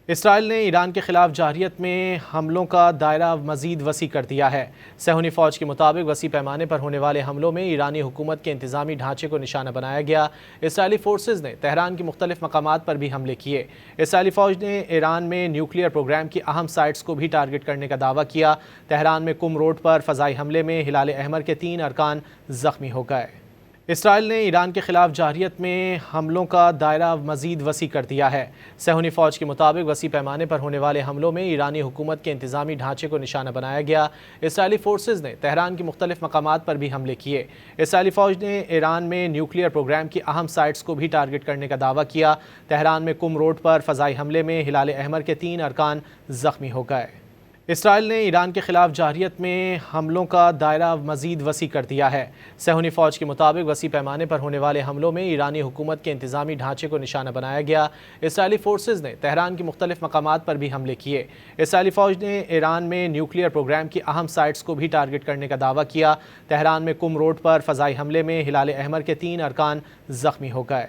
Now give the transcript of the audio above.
اسرائیل نے ایران کے خلاف جارحیت میں حملوں کا دائرہ مزید وسیع کر دیا ہے۔ صہیونی فوج کے مطابق وسیع پیمانے پر ہونے والے حملوں میں ایرانی حکومت کے انتظامی ڈھانچے کو نشانہ بنایا گیا۔ اسرائیلی فورسز نے تہران کے مختلف مقامات پر بھی حملے کیے۔ اسرائیلی فوج نے ایران میں نیوکلیئر پروگرام کی اہم سائٹس کو بھی ٹارگٹ کرنے کا دعویٰ کیا۔ تہران میں قم روڈ پر فضائی حملے میں ہلال احمر کے 3 ارکان زخمی ہو گئے۔ اسرائیل نے ایران کے خلاف جارحیت میں حملوں کا دائرہ مزید وسیع کر دیا ہے۔ صہیونی فوج کے مطابق وسیع پیمانے پر ہونے والے حملوں میں ایرانی حکومت کے انتظامی ڈھانچے کو نشانہ بنایا گیا۔ اسرائیلی فورسز نے تہران کے مختلف مقامات پر بھی حملے کیے۔ اسرائیلی فوج نے ایران میں نیوکلیئر پروگرام کی اہم سائٹس کو بھی ٹارگٹ کرنے کا دعویٰ کیا۔ تہران میں قم روڈ پر فضائی حملے میں ہلال احمر کے 3 ارکان زخمی ہو گئے۔ اسرائیل نے ایران کے خلاف جارحیت میں حملوں کا دائرہ مزید وسیع کر دیا ہے۔ صہیونی فوج کے مطابق وسیع پیمانے پر ہونے والے حملوں میں ایرانی حکومت کے انتظامی ڈھانچے کو نشانہ بنایا گیا۔ اسرائیلی فورسز نے تہران کے مختلف مقامات پر بھی حملے کیے۔ اسرائیلی فوج نے ایران میں نیوکلیئر پروگرام کی اہم سائٹس کو بھی ٹارگٹ کرنے کا دعویٰ کیا۔ تہران میں قم روڈ پر فضائی حملے میں ہلال احمر کے 3 ارکان زخمی ہو گئے۔